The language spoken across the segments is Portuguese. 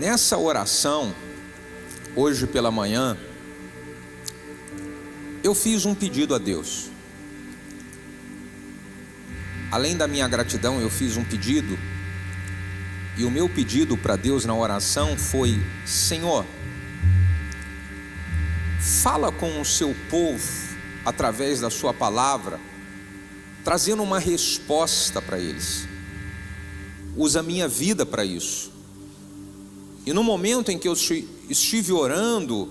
Nessa oração, hoje pela manhã, eu fiz um pedido a Deus. Além da minha gratidão, eu fiz um pedido. E o meu pedido para Deus na oração foi: Senhor, fala com o seu povo através da sua palavra, trazendo uma resposta para eles. Usa a minha vida para isso. E no momento em que eu estive orando,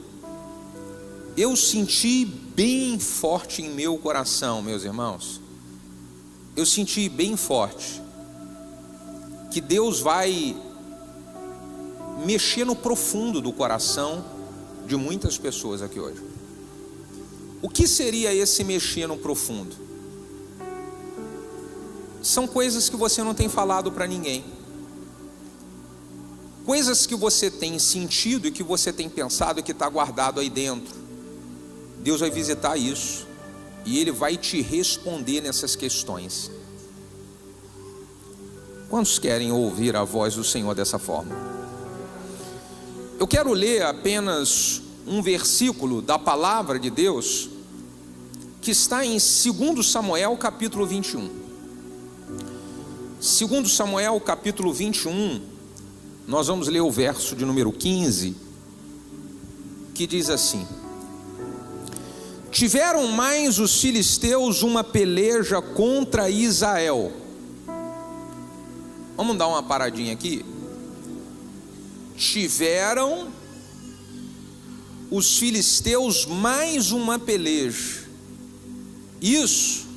eu senti bem forte em meu coração, meus irmãos. Eu senti bem forte que Deus vai mexer no profundo do coração de muitas pessoas aqui hoje. O que seria esse mexer no profundo? São coisas que você não tem falado para ninguém. Coisas que você tem sentido e que você tem pensado que está guardado aí dentro. Deus vai visitar isso e Ele vai te responder nessas questões. Quantos querem ouvir a voz do Senhor dessa forma? Eu quero ler apenas um versículo da palavra de Deus que está em 2 Samuel capítulo 21. 2 Samuel capítulo 21, nós vamos ler o verso de número 15, que diz assim: tiveram mais os filisteus uma peleja contra Israel. Vamos dar uma paradinha aqui. Tiveram os filisteus mais uma peleja. Isso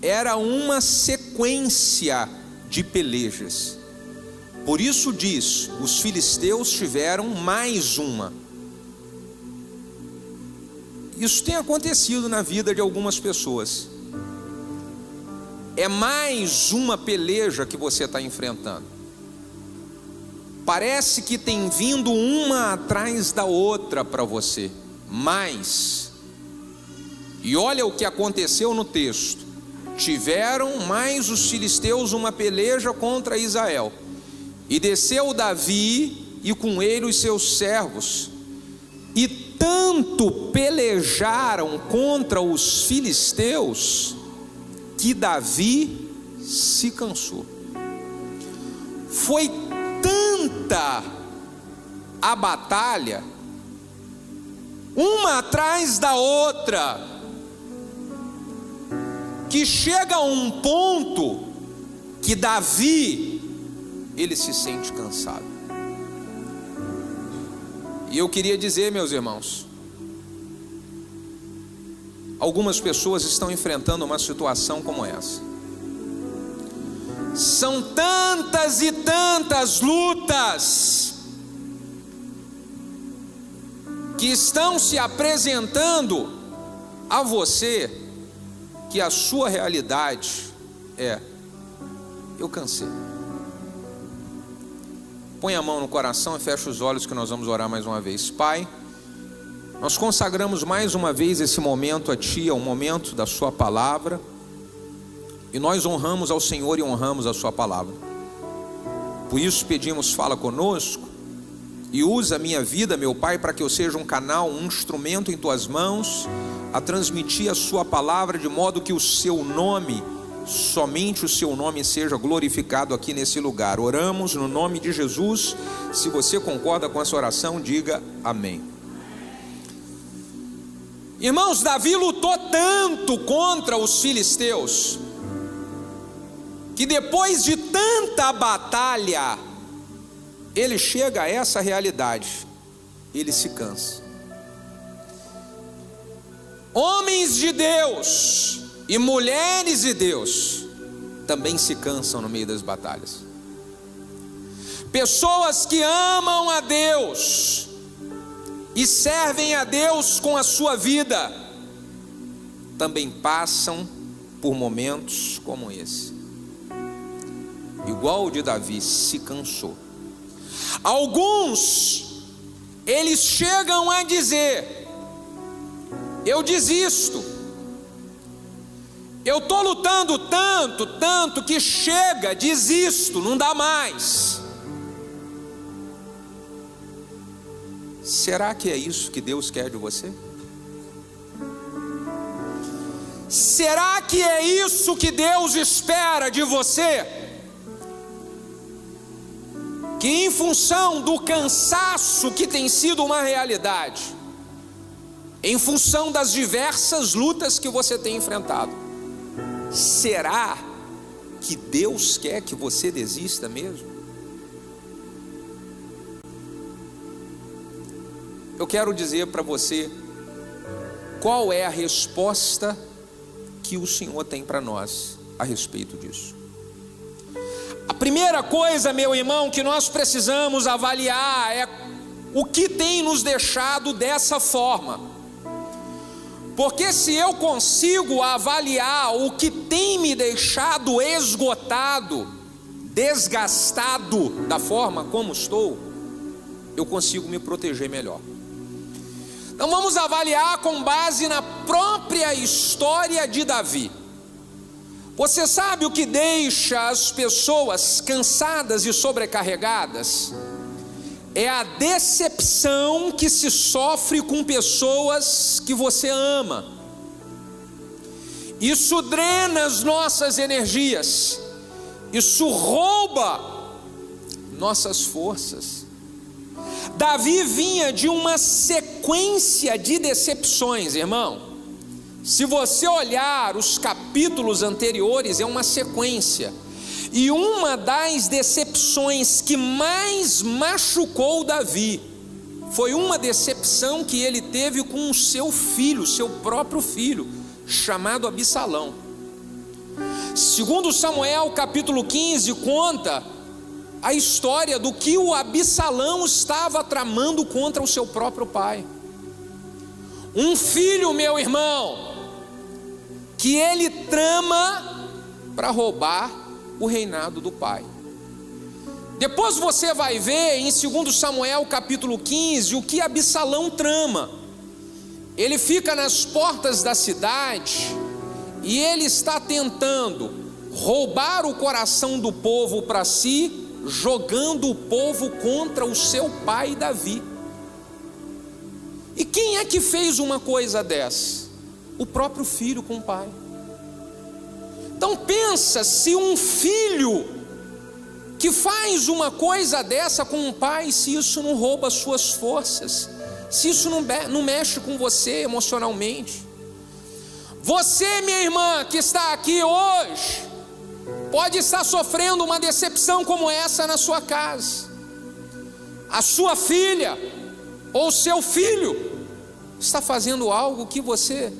era uma sequência de pelejas. Por isso diz, os filisteus tiveram mais uma. Isso tem acontecido na vida de algumas pessoas. É mais uma peleja que você está enfrentando. Parece que tem vindo uma atrás da outra para você. Mais. E olha o que aconteceu no texto. Tiveram mais os filisteus uma peleja contra Israel. E desceu Davi e com ele os seus servos. E tanto pelejaram contra os filisteus que Davi se cansou. Foi tanta a batalha, uma atrás da outra, que chega a um ponto que Davi, ele se sente cansado. E eu queria dizer, meus irmãos, algumas pessoas estão enfrentando uma situação como essa. São tantas e tantas lutas que estão se apresentando a você, que a sua realidade é: eu cansei. Põe a mão no coração e fecha os olhos que nós vamos orar mais uma vez. Pai, nós consagramos mais uma vez esse momento a Ti, ao momento da Sua palavra, e nós honramos ao Senhor e honramos a Sua palavra. Por isso pedimos, fala conosco e usa a minha vida, meu Pai, para que eu seja um canal, um instrumento em Tuas mãos, a transmitir a Sua palavra, de modo que o Seu nome, somente o Seu nome, seja glorificado aqui nesse lugar. Oramos no nome de Jesus. Se você concorda com essa oração, diga amém. Irmãos, Davi lutou tanto contra os filisteus, que depois de tanta batalha, ele chega a essa realidade, ele se cansa. Homens de Deus e mulheres de Deus também se cansam no meio das batalhas. Pessoas que amam a Deus e servem a Deus com a sua vida também passam por momentos como esse. Igual o de Davi, se cansou. Alguns, eles chegam a dizer: eu desisto. Eu estou lutando tanto que chega, desisto, não dá mais. Será que é isso que Deus quer de você? Será que é isso que Deus espera de você? Que em função do cansaço que tem sido uma realidade, em função das diversas lutas que você tem enfrentado, será que Deus quer que você desista mesmo? Eu quero dizer para você qual é a resposta que o Senhor tem para nós a respeito disso. A primeira coisa, meu irmão, que nós precisamos avaliar é o que tem nos deixado dessa forma. Porque se eu consigo avaliar o que tem me deixado esgotado, desgastado da forma como estou, eu consigo me proteger melhor. Então vamos avaliar com base na própria história de Davi. Você sabe o que deixa as pessoas cansadas e sobrecarregadas? É a decepção que se sofre com pessoas que você ama. Isso drena as nossas energias, isso rouba nossas forças. Davi vinha de uma sequência de decepções, irmão. Se você olhar os capítulos anteriores, é uma sequência. E uma das decepções que mais machucou Davi foi uma decepção que ele teve com o seu filho, seu próprio filho, chamado Absalão. Segundo Samuel capítulo 15 conta a história do que o Absalão estava tramando contra o seu próprio pai. Um filho, meu irmão, que ele trama para roubar o reinado do pai. Depois você vai ver em 2 Samuel capítulo 15 o que Absalão trama. Ele fica nas portas da cidade e ele está tentando roubar o coração do povo para si, jogando o povo contra o seu pai Davi. E quem é que fez uma coisa dessa? O próprio filho com o pai. Então pensa, se um filho que faz uma coisa dessa com um pai, se isso não rouba as suas forças, se isso não mexe com você emocionalmente. Você, minha irmã, que está aqui hoje, pode estar sofrendo uma decepção como essa na sua casa. A sua filha ou seu filho está fazendo algo que você,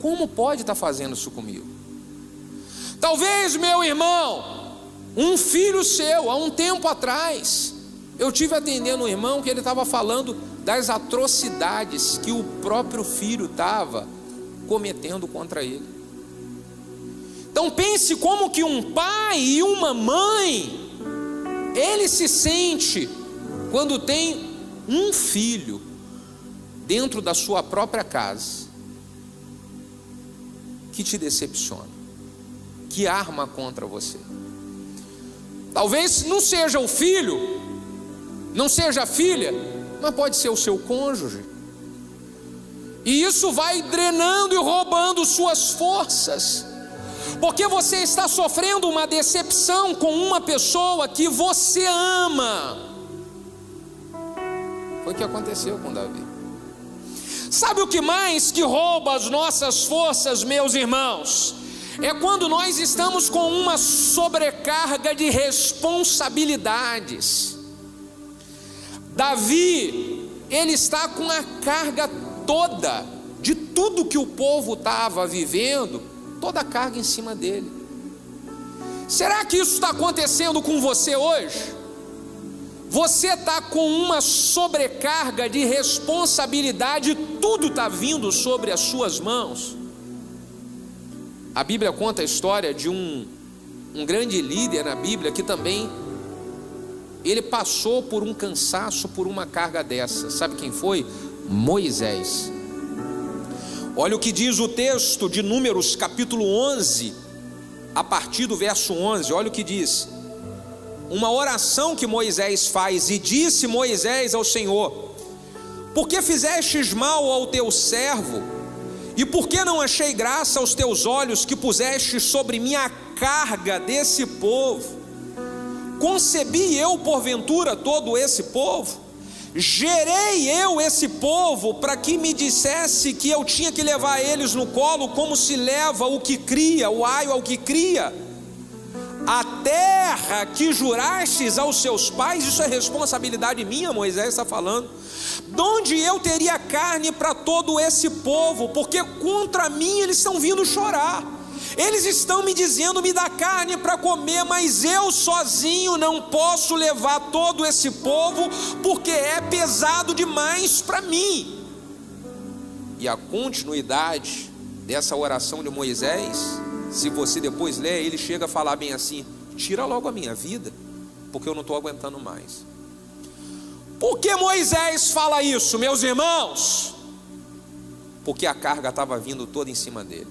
como pode estar fazendo isso comigo? Talvez, meu irmão, um filho seu, há um tempo atrás, eu tive atendendo um irmão que ele estava falando das atrocidades que o próprio filho estava cometendo contra ele. Então pense como que um pai e uma mãe, ele se sente quando tem um filho dentro da sua própria casa que te decepciona, que arma contra você. Talvez não seja o filho, não seja a filha, mas pode ser o seu cônjuge. E isso vai drenando e roubando suas forças, porque você está sofrendo uma decepção com uma pessoa que você ama. Foi o que aconteceu com Davi. Sabe o que mais que rouba as nossas forças, meus irmãos? É quando nós estamos com uma sobrecarga de responsabilidades. Davi, ele está com a carga toda de tudo que o povo estava vivendo, toda a carga em cima dele. Será que isso está acontecendo com você hoje? Você está com uma sobrecarga de responsabilidade, tudo está vindo sobre as suas mãos. A Bíblia conta a história de um grande líder na Bíblia que também ele passou por um cansaço, por uma carga dessa. Sabe quem foi? Moisés. Olha o que diz o texto de Números capítulo 11, a partir do verso 11, olha o que diz: uma oração que Moisés faz, e disse Moisés ao Senhor: por que fizestes mal ao teu servo? E por que não achei graça aos teus olhos, que puseste sobre mim a carga desse povo? Concebi eu porventura todo esse povo? Gerei eu esse povo para que me dissesse que eu tinha que levar eles no colo, como se leva o que cria, o aio ao que cria? A terra que jurastes aos seus pais, isso é responsabilidade minha, Moisés está falando. De onde eu teria carne para todo esse povo? Porque contra mim eles estão vindo chorar. Eles estão me dizendo: me dá carne para comer, mas eu sozinho não posso levar todo esse povo, porque é pesado demais para mim. E a continuidade dessa oração de Moisés, se você depois ler, ele chega a falar bem assim: tira logo a minha vida, porque eu não estou aguentando mais. Por que Moisés fala isso, meus irmãos? Porque a carga estava vindo toda em cima dele.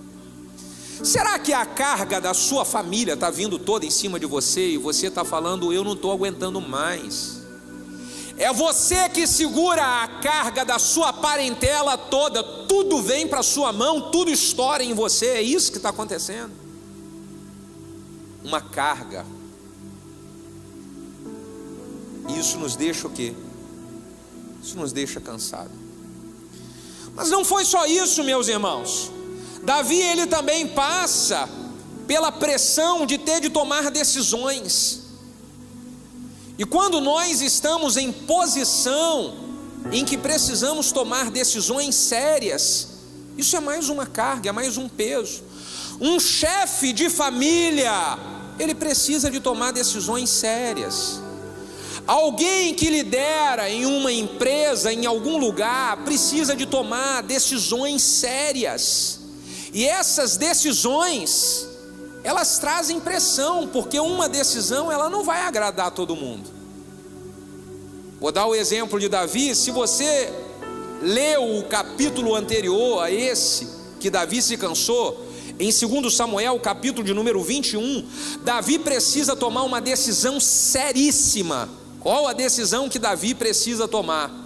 Será que a carga da sua família está vindo toda em cima de você, e você está falando: eu não estou aguentando mais? É você que segura a carga da sua parentela toda, tudo vem para a sua mão, tudo estoura em você, é isso que está acontecendo. Uma carga. Isso nos deixa o quê? Isso nos deixa cansado. Mas não foi só isso, meus irmãos. Davi, ele também passa pela pressão de ter de tomar decisões. E quando nós estamos em posição em que precisamos tomar decisões sérias, isso é mais uma carga, é mais um peso. Um chefe de família, ele precisa de tomar decisões sérias. Alguém que lidera em uma empresa, em algum lugar, precisa de tomar decisões sérias. E essas decisões, elas trazem pressão, porque uma decisão, ela não vai agradar a todo mundo. Vou dar o exemplo de Davi. Se você leu o capítulo anterior a esse, que Davi se cansou, em 2 Samuel, capítulo de número 21, Davi precisa tomar uma decisão seríssima. Qual a decisão que Davi precisa tomar?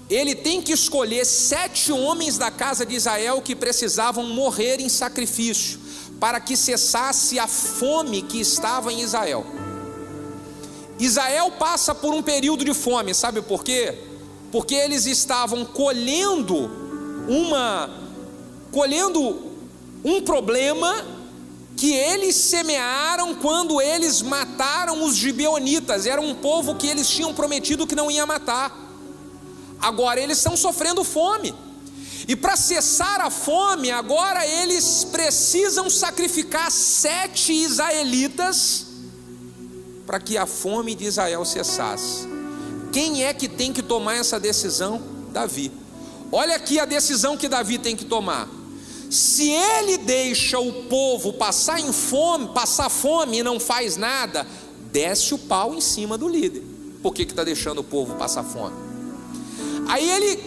Ele tem que escolher 7 homens da casa de Israel que precisavam morrer em sacrifício, para que cessasse a fome que estava em Israel. Israel passa por um período de fome, sabe por quê? Porque eles estavam colhendo um problema que eles semearam quando eles mataram os gibeonitas. Era um povo que eles tinham prometido que não ia matar. Agora eles estão sofrendo fome, e para cessar a fome, agora eles precisam sacrificar 7 israelitas para que a fome de Israel cessasse. Quem é que tem que tomar essa decisão? Davi. Olha aqui a decisão que Davi tem que tomar. Se ele deixa o povo passar fome e não faz nada, desce o pau em cima do líder. Por que está deixando o povo passar fome? Aí ele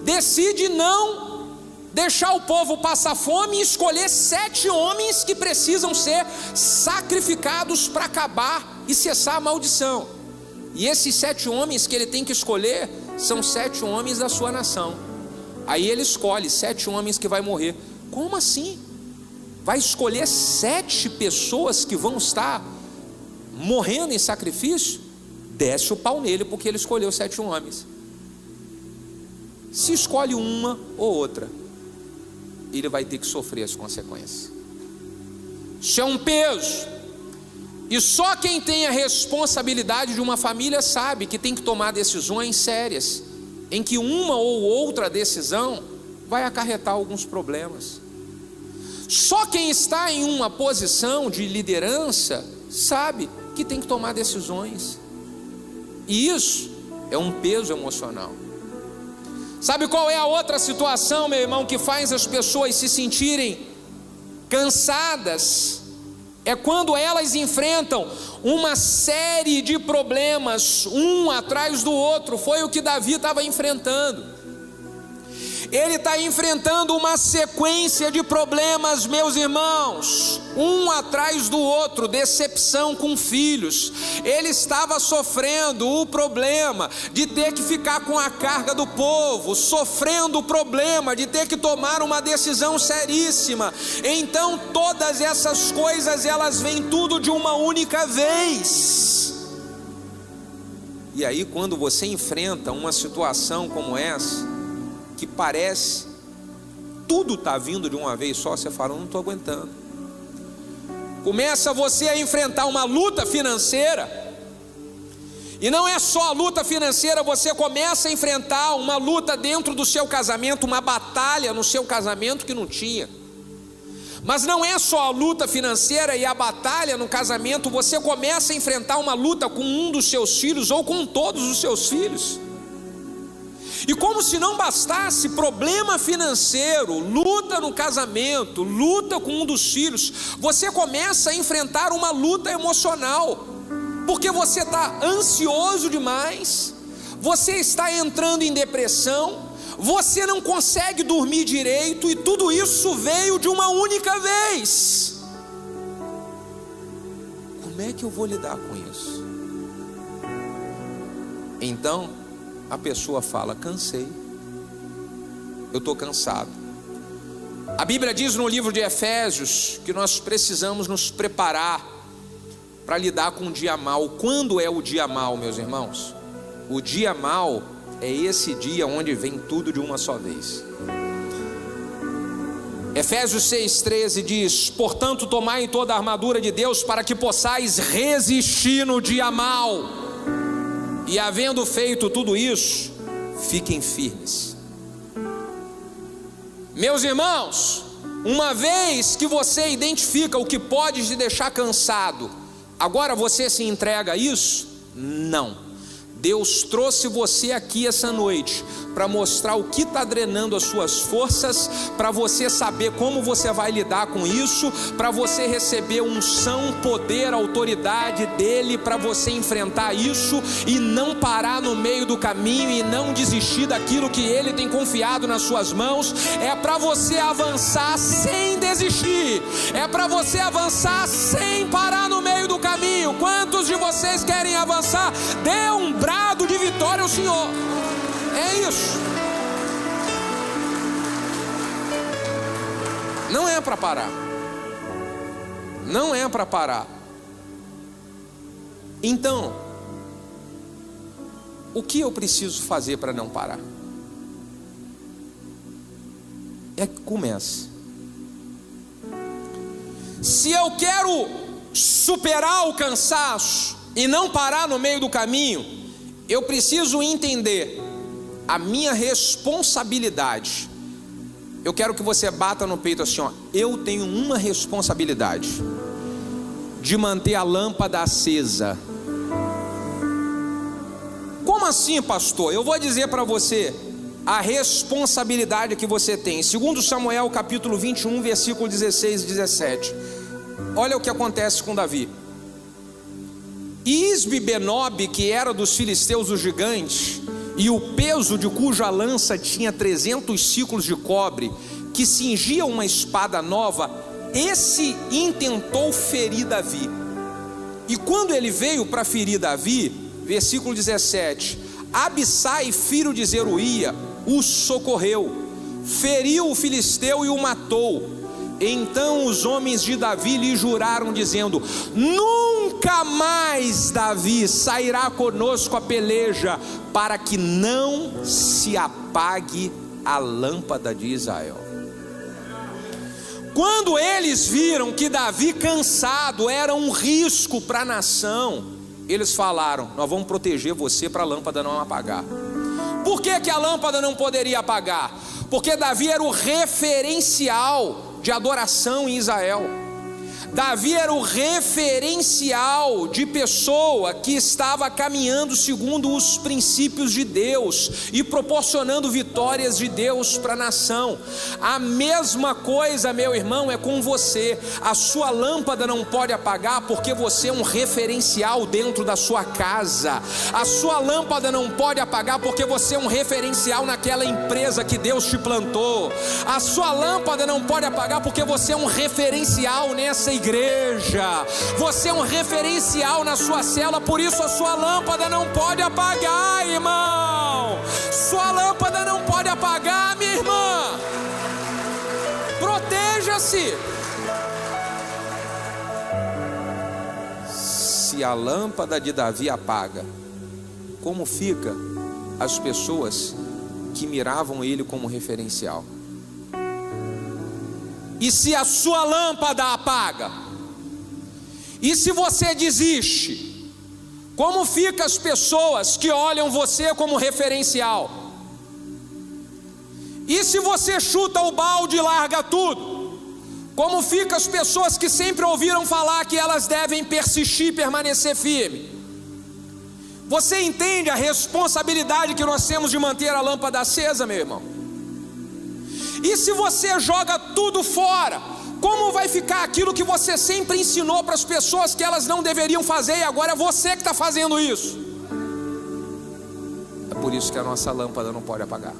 decide não deixar o povo passar fome e escolher 7 homens que precisam ser sacrificados para acabar e cessar a maldição. E esses 7 homens que ele tem que escolher são 7 homens da sua nação. Aí ele escolhe 7 homens que vai morrer. Como assim? Vai escolher 7 pessoas que vão estar morrendo em sacrifício? Desce o pau nele, porque ele escolheu 7 homens. Se escolhe uma ou outra, ele vai ter que sofrer as consequências. Isso é um peso. E só quem tem a responsabilidade de uma família sabe que tem que tomar decisões sérias, em que uma ou outra decisão vai acarretar alguns problemas. Só quem está em uma posição de liderança sabe que tem que tomar decisões. E isso é um peso emocional. Sabe qual é a outra situação, meu irmão, que faz as pessoas se sentirem cansadas? É quando elas enfrentam uma série de problemas, um atrás do outro. Foi o que Davi estava enfrentando. Ele está enfrentando uma sequência de problemas, meus irmãos, um atrás do outro. Decepção com filhos. Ele estava sofrendo o problema de ter que ficar com a carga do povo, sofrendo o problema de ter que tomar uma decisão seríssima. Então todas essas coisas, elas vêm tudo de uma única vez. E aí, quando você enfrenta uma situação como essa, que parece tudo está vindo de uma vez só, você fala: não estou aguentando. Começa você a enfrentar uma luta financeira, e não é só a luta financeira, você começa a enfrentar uma luta dentro do seu casamento, uma batalha no seu casamento que não tinha. Mas não é só a luta financeira e a batalha no casamento, você começa a enfrentar uma luta com um dos seus filhos ou com todos os seus filhos. E como se não bastasse problema financeiro, luta no casamento, luta com um dos filhos, você começa a enfrentar uma luta emocional, porque você está ansioso demais, você está entrando em depressão, você não consegue dormir direito, e tudo isso veio de uma única vez. Como é que eu vou lidar com isso? Então a pessoa fala: cansei, eu estou cansado. A Bíblia diz no livro de Efésios que nós precisamos nos preparar para lidar com o dia mau. Quando é o dia mau, meus irmãos? O dia mau é esse dia onde vem tudo de uma só vez. Efésios 6,13 diz: portanto, tomai toda a armadura de Deus para que possais resistir no dia mau. E havendo feito tudo isso, fiquem firmes. Meus irmãos, uma vez que você identifica o que pode te deixar cansado, agora você se entrega a isso? Não. Deus trouxe você aqui essa noite para mostrar o que está drenando as suas forças, para você saber como você vai lidar com isso, para você receber unção, poder, autoridade dele, para você enfrentar isso e não parar no meio do caminho e não desistir daquilo que ele tem confiado nas suas mãos. É para você avançar sem desistir, é para você avançar sem parar no meio do caminho. Quantos de vocês querem avançar? Dê um brado de vitória ao Senhor. É isso. Não é para parar. Não é para parar. Então, o que eu preciso fazer para não parar? É que comece. Se eu quero superar o cansaço e não parar no meio do caminho, eu preciso entender a minha responsabilidade. Eu quero que você bata no peito assim, ó: eu tenho uma responsabilidade, de manter a lâmpada acesa. Como assim, pastor? Eu vou dizer para você a responsabilidade que você tem. Segundo Samuel capítulo 21, versículo 16 e 17. Olha o que acontece com Davi. Isbi-Benob, que era dos filisteus o gigante, e o peso de cuja lança tinha 300 ciclos de cobre, que cingia uma espada nova, esse intentou ferir Davi. E quando ele veio para ferir Davi, versículo 17, Abissai, filho de Zeruía, o socorreu, feriu o filisteu e o matou. Então os homens de Davi lhe juraram, dizendo: nunca mais Davi sairá conosco a peleja, para que não se apague a lâmpada de Israel. Quando eles viram que Davi cansado era um risco para a nação, eles falaram: nós vamos proteger você para a lâmpada não apagar. Por que que a lâmpada não poderia apagar? Porque Davi era o referencial de adoração em Israel. Davi era o referencial de pessoa que estava caminhando segundo os princípios de Deus e proporcionando vitórias de Deus para a nação. A mesma coisa, meu irmão, é com você. A sua lâmpada não pode apagar porque você é um referencial dentro da sua casa. A sua lâmpada não pode apagar porque você é um referencial naquela empresa que Deus te plantou. A sua lâmpada não pode apagar porque você é um referencial nessa igreja. Você é um referencial na sua célula, por isso a sua lâmpada não pode apagar, irmão. Sua lâmpada não pode apagar, minha irmã. Proteja-se. Se a lâmpada de Davi apaga, como fica as pessoas que miravam ele como referencial? E se a sua lâmpada apaga? E se você desiste? Como ficam as pessoas que olham você como referencial? E se você chuta o balde e larga tudo? Como ficam as pessoas que sempre ouviram falar que elas devem persistir e permanecer firme? Você entende a responsabilidade que nós temos de manter a lâmpada acesa, meu irmão? E se você joga tudo fora, como vai ficar aquilo que você sempre ensinou para as pessoas que elas não deveriam fazer e agora é você que está fazendo isso? É por isso que a nossa lâmpada não pode apagar.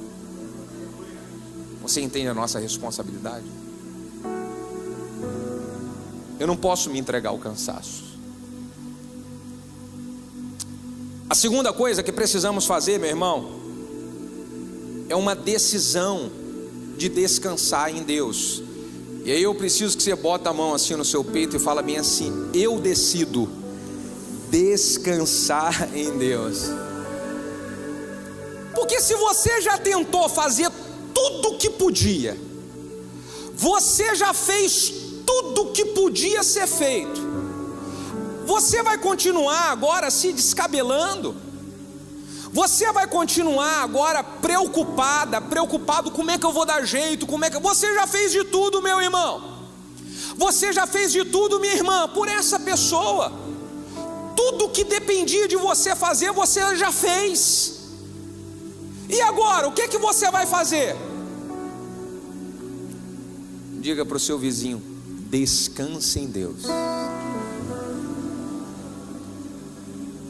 Você entende a nossa responsabilidade? Eu não posso me entregar ao cansaço. A segunda coisa que precisamos fazer, meu irmão, é uma decisão de descansar em Deus. E aí eu preciso que você bota a mão assim no seu peito e fala bem assim: eu decido descansar em Deus. Porque se você já tentou fazer tudo o que podia, você já fez tudo o que podia ser feito, você vai continuar agora se descabelando? Você vai continuar agora preocupado como é que eu vou dar jeito, você já fez de tudo, meu irmão. Você já fez de tudo, minha irmã, por essa pessoa. Tudo que dependia de você fazer, você já fez. E agora, o que você vai fazer? Diga para o seu vizinho: descanse em Deus.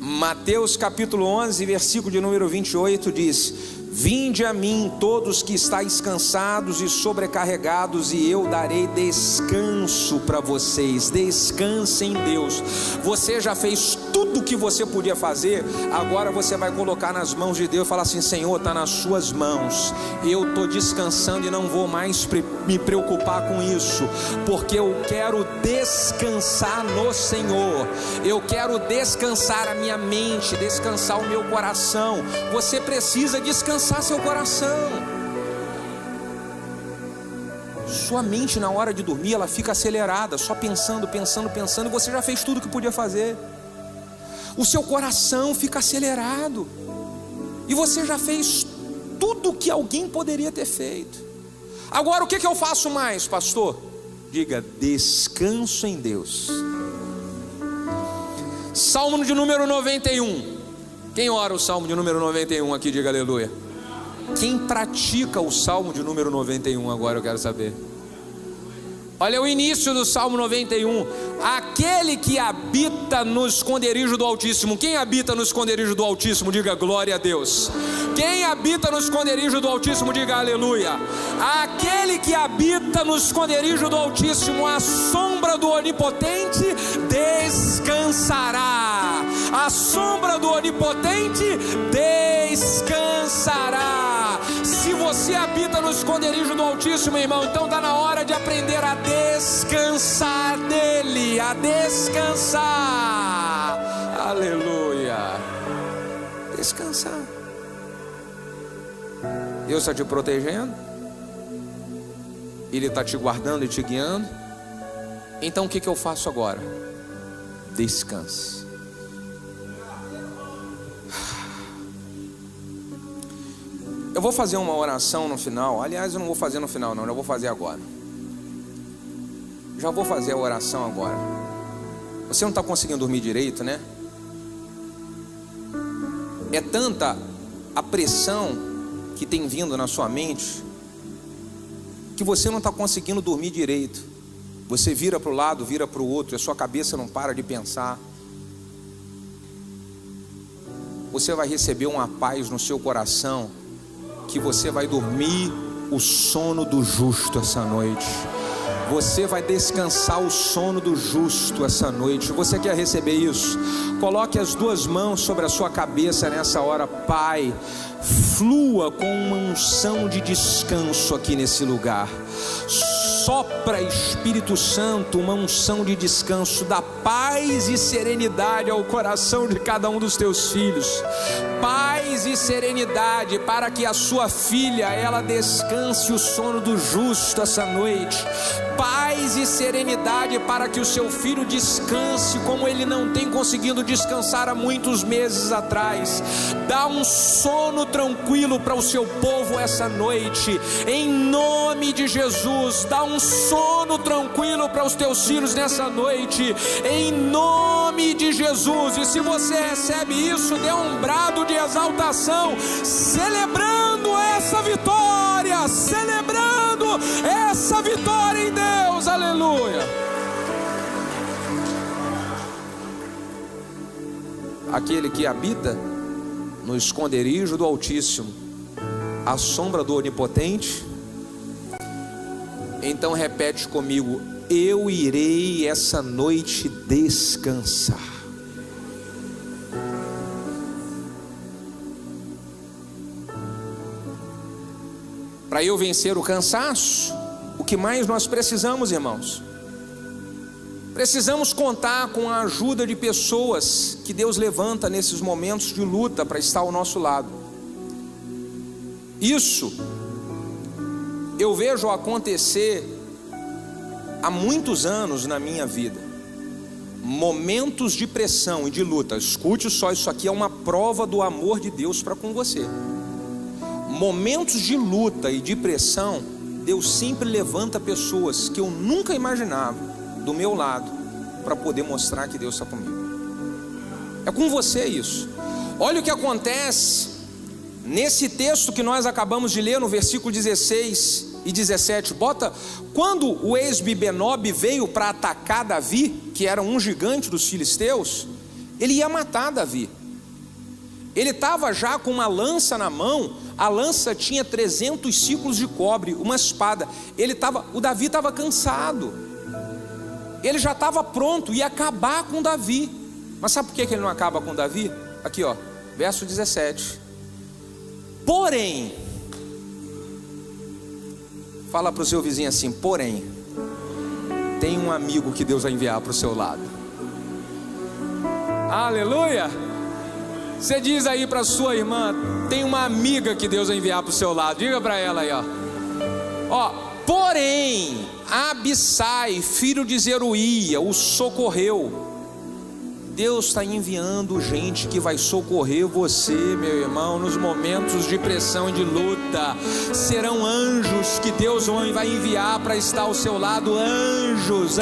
Mateus capítulo 11, versículo de número 28 diz: vinde a mim todos que estáis cansados e sobrecarregados, e eu darei descanso para vocês. Descanse em Deus. Você já fez tudo o que você podia fazer, agora você vai colocar nas mãos de Deus e falar assim: Senhor, está nas suas mãos, eu estou descansando e não vou mais me preocupar com isso, porque eu quero descansar no Senhor. Eu quero descansar a minha mente, descansar o meu coração. Você precisa descansar seu coração. Sua mente na hora de dormir, ela fica acelerada, só pensando, e você já fez tudo que podia fazer. O seu coração fica acelerado, e você já fez tudo que alguém poderia ter feito. Agora o que eu faço mais, pastor? Diga: descanso em Deus. Salmo de número 91. Quem ora o Salmo de número 91 aqui, diga aleluia. Quem pratica o Salmo de número 91 agora, eu quero saber. Olha o início do Salmo 91. Aquele que habita no esconderijo do Altíssimo. Quem habita no esconderijo do Altíssimo, diga glória a Deus. Quem habita no esconderijo do Altíssimo, diga aleluia. Aquele que habita no esconderijo do Altíssimo, a sombra do Onipotente descansará. A sombra do Onipotente descansará. Se você habita no esconderijo do Altíssimo, irmão, então está na hora de aprender a descansar dele, a descansar. Aleluia. Descansar. Deus está te protegendo, Ele está te guardando e te guiando. Então o que eu faço agora? Descanse. Eu vou fazer uma oração no final. Aliás, eu não vou fazer no final não, eu vou fazer agora. já vou fazer a oração agora. Você não está conseguindo dormir direito, né? É tanta a pressão que tem vindo na sua mente que você não está conseguindo dormir direito. Você vira para o lado, vira para o outro, e a sua cabeça não para de pensar. Você vai receber uma paz no seu coração, que você vai dormir o sono do justo essa noite. Você vai descansar o sono do justo essa noite. Você quer receber isso? Coloque as duas mãos sobre a sua cabeça nessa hora. Pai, flua com uma unção de descanso aqui nesse lugar. Sopra, Espírito Santo, uma unção de descanso, dá paz e serenidade ao coração de cada um dos teus filhos. Paz e serenidade para que a sua filha, ela descanse o sono do justo essa noite. Paz e serenidade para que o seu filho descanse como ele não tem conseguido descansar há muitos meses atrás. Dá um sono tranquilo para o seu povo essa noite, em nome de Jesus. Dá um sono tranquilo para os teus filhos nessa noite, em nome de Jesus. E se você recebe isso, dê um brado de exaltação, celebrando essa vitória, celebrando essa vitória em Deus, aleluia. Aquele que habita no esconderijo do Altíssimo, à sombra do Onipotente, então repete comigo: eu irei essa noite descansar. Para eu vencer o cansaço, o que mais nós precisamos, irmãos? Precisamos contar com a ajuda de pessoas que Deus levanta nesses momentos de luta para estar ao nosso lado. Isso eu vejo acontecer há muitos anos na minha vida. Momentos de pressão e de luta. Escute só, isso aqui é uma prova do amor de Deus para com você. Momentos de luta e de pressão, Deus sempre levanta pessoas que eu nunca imaginava do meu lado, para poder mostrar que Deus está comigo. É com você isso. Olha o que acontece nesse texto que nós acabamos de ler, no versículo 16 e 17. Bota, quando o ex-Bibenob veio para atacar Davi, que era um gigante dos filisteus, ele ia matar Davi. Ele estava já com uma lança na mão. A lança tinha 300 ciclos de cobre, uma espada. O Davi estava cansado. Ele já estava pronto, ia acabar com Davi. Mas sabe por que ele não acaba com Davi? Aqui ó, verso 17. Porém, fala para o seu vizinho assim: porém, tem um amigo que Deus vai enviar para o seu lado. Aleluia! Você diz aí para sua irmã: tem uma amiga que Deus vai enviar para o seu lado. Diga para ela aí, ó. Porém, Abissai, filho de Zeruía, o socorreu. Deus está enviando gente que vai socorrer você, meu irmão, nos momentos de pressão e de luta. Serão anjos que Deus vai enviar para estar ao seu lado. Anjos.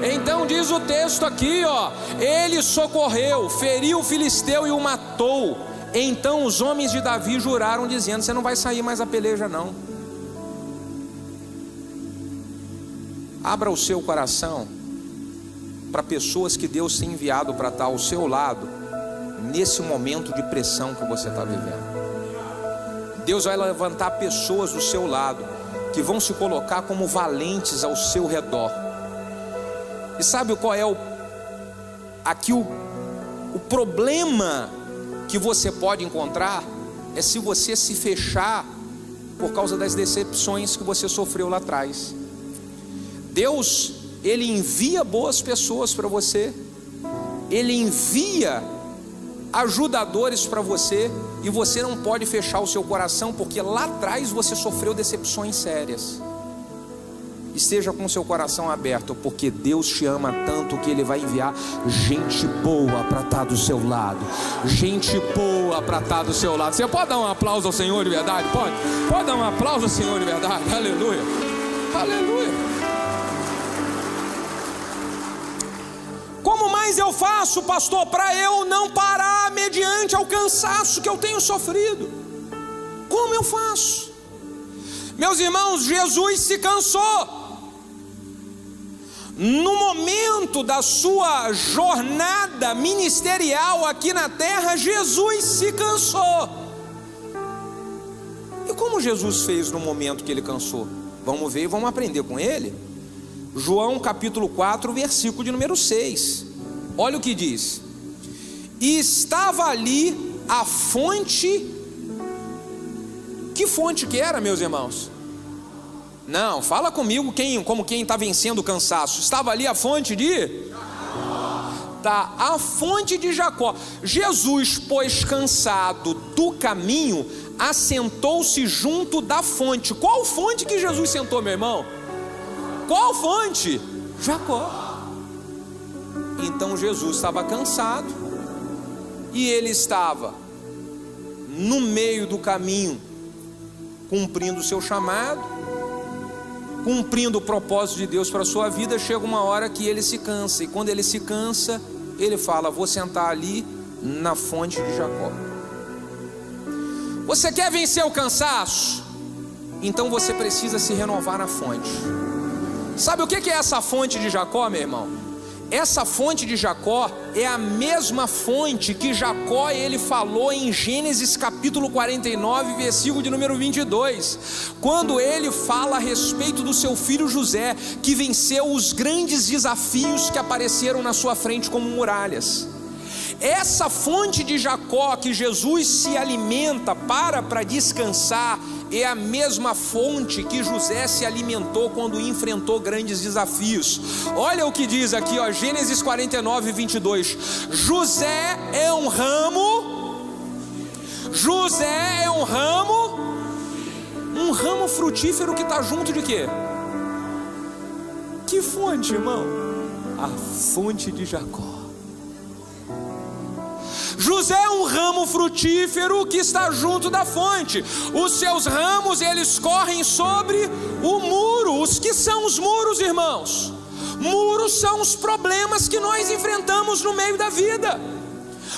Então diz o texto aqui, ó: ele socorreu, feriu o filisteu e o matou. Então os homens de Davi juraram, dizendo: você não vai sair mais a peleja não. Abra o seu coração para pessoas que Deus tem enviado para estar ao seu lado nesse momento de pressão que você está vivendo. Deus vai levantar pessoas do seu lado que vão se colocar como valentes ao seu redor. E sabe qual é o problema que você pode encontrar? É se você se fechar por causa das decepções que você sofreu lá atrás. Deus, Ele envia boas pessoas para você, Ele envia ajudadores para você, e você não pode fechar o seu coração, porque lá atrás você sofreu decepções sérias. Esteja com o seu coração aberto, porque Deus te ama tanto que Ele vai enviar gente boa para estar do seu lado. Gente boa para estar do seu lado. Você pode dar um aplauso ao Senhor de verdade? Pode dar um aplauso ao Senhor de verdade. Aleluia, aleluia. mais eu faço, pastor, para eu não parar mediante ao cansaço que eu tenho sofrido? Como eu faço? Meus irmãos, Jesus se cansou. No momento da sua jornada ministerial aqui na terra, Jesus se cansou. E como Jesus fez no momento que ele cansou? Vamos ver e vamos aprender com ele. João capítulo 4, versículo de número 6. Olha o que diz: e estava ali a fonte. Que fonte que era, meus irmãos? Não, fala comigo como quem está vencendo o cansaço. Estava ali a fonte de Jacó. Tá, a fonte de Jacó. Jesus, pois cansado do caminho, assentou-se junto da fonte. Qual fonte que Jesus sentou, meu irmão? Qual fonte? Jacó. Então Jesus estava cansado e ele estava no meio do caminho, cumprindo o seu chamado, cumprindo o propósito de Deus para a sua vida. Chega uma hora que ele se cansa, e quando ele se cansa, ele fala: vou sentar ali na fonte de Jacó. Você quer vencer o cansaço? Então você precisa se renovar na fonte. Sabe o que é essa fonte de Jacó, meu irmão? Essa fonte de Jacó é a mesma fonte que Jacó ele falou em Gênesis capítulo 49, versículo de número 22, quando ele fala a respeito do seu filho José, que venceu os grandes desafios que apareceram na sua frente como muralhas. Essa fonte de Jacó que Jesus se alimenta para descansar é a mesma fonte que José se alimentou quando enfrentou grandes desafios. Olha o que diz aqui, ó, Gênesis 49, 22. José é um ramo frutífero que está junto de quê? Que fonte, irmão? A fonte de Jacó. José é um ramo frutífero que está junto da fonte. Os seus ramos, eles correm sobre o muro. Os que são os muros, irmãos? Muros são os problemas que nós enfrentamos no meio da vida.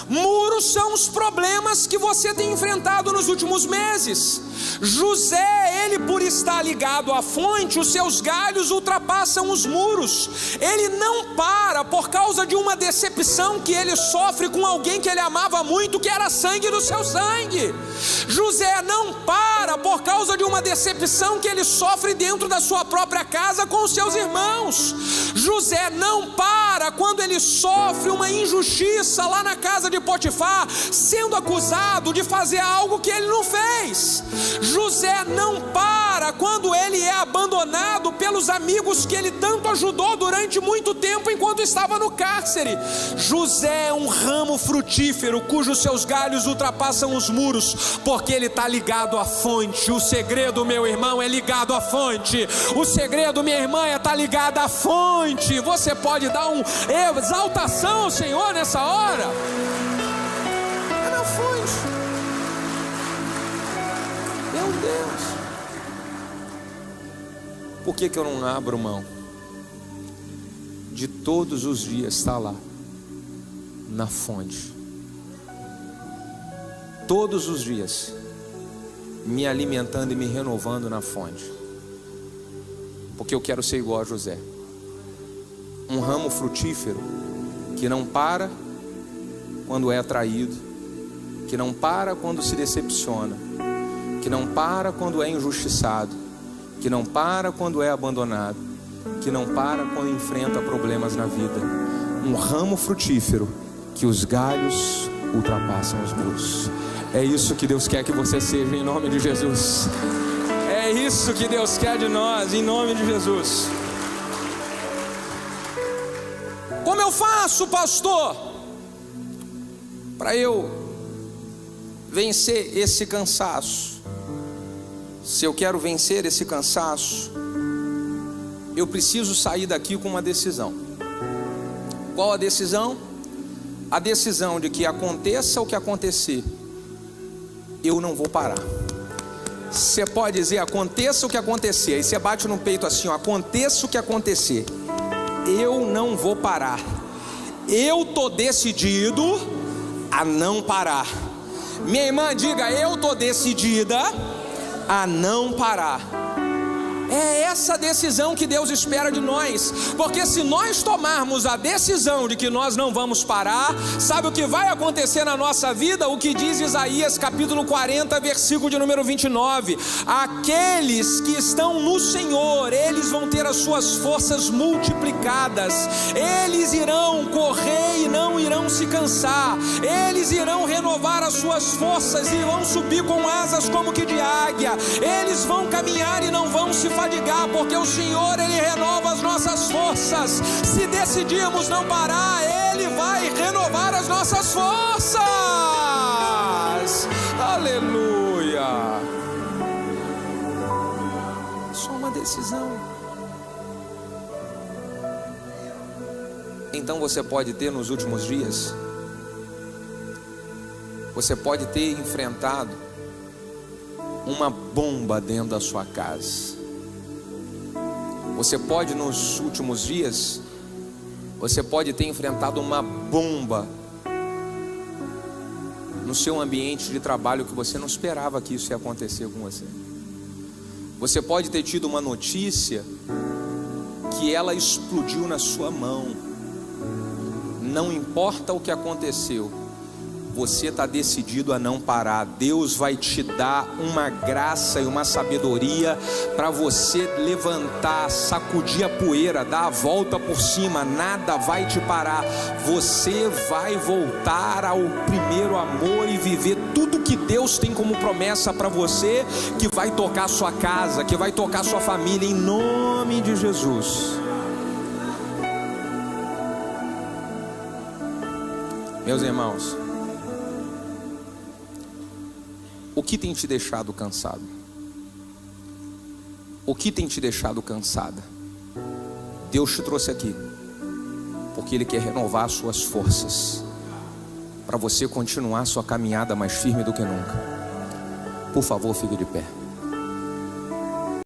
Muros são os problemas que você tem enfrentado nos últimos meses. José, ele por estar ligado à fonte, os seus galhos ultrapassam os muros. Ele não para por causa de uma decepção que ele sofre com alguém que ele amava muito, que era sangue do seu sangue. José não para por causa de uma decepção que ele sofre dentro da sua própria casa com os seus irmãos. José não para quando ele sofre uma injustiça lá na casa de Potifar, sendo acusado de fazer algo que ele não fez. José não para quando ele é abandonado pelos amigos que ele tanto ajudou durante muito tempo enquanto estava no cárcere. José é um ramo frutífero cujos seus galhos ultrapassam os muros, porque ele está ligado à fonte. O segredo, meu irmão, é ligado à fonte. O segredo, minha irmã, é estar ligado à fonte. Você pode dar uma exaltação ao Senhor nessa hora? É na fonte. Meu Deus, por que eu não abro mão de todos os dias estar lá na fonte, todos os dias me alimentando e me renovando na fonte? Porque eu quero ser igual a José, um ramo frutífero que não para quando é traído, que não para quando se decepciona, que não para quando é injustiçado, que não para quando é abandonado, que não para quando enfrenta problemas na vida. Um ramo frutífero que os galhos ultrapassam os muros. É isso que Deus quer que você seja, em nome de Jesus. É isso que Deus quer de nós, em nome de Jesus. Como eu faço, pastor, para eu vencer esse cansaço? Se eu quero vencer esse cansaço, eu preciso sair daqui com uma decisão. Qual a decisão? A decisão de que aconteça o que acontecer, eu não vou parar. Você pode dizer: aconteça o que acontecer. Aí você bate no peito assim, ó: aconteça o que acontecer, eu não vou parar. eu tô decidido a não parar. Minha irmã, diga: eu tô decidida a não parar. É essa decisão que Deus espera de nós, porque se nós tomarmos a decisão de que nós não vamos parar, sabe o que vai acontecer na nossa vida? O que diz Isaías capítulo 40, versículo de número 29: aqueles que estão no Senhor, eles vão ter as suas forças multiplicadas, eles irão correr e não irão se cansar, eles irão renovar as suas forças e vão subir com asas como que de águia, eles vão caminhar e não vão se fadigar, porque o Senhor, Ele renova as nossas forças. Se decidirmos não parar, Ele vai renovar as nossas forças. Aleluia. Só uma decisão. Então você pode ter nos últimos dias, você pode ter enfrentado uma bomba dentro da sua casa. Você pode nos últimos dias, você pode ter enfrentado uma bomba no seu ambiente de trabalho que você não esperava que isso ia acontecer com você. Você pode ter tido uma notícia que ela explodiu na sua mão. Não importa o que aconteceu, você está decidido a não parar. Deus vai te dar uma graça e uma sabedoria para você levantar, sacudir a poeira, dar a volta por cima. Nada vai te parar. Você vai voltar ao primeiro amor e viver tudo que Deus tem como promessa para você, que vai tocar sua casa, que vai tocar sua família, em nome de Jesus. Meus irmãos, o que tem te deixado cansado? O que tem te deixado cansada? Deus te trouxe aqui porque Ele quer renovar as suas forças, para você continuar sua caminhada mais firme do que nunca. Por favor, fique de pé.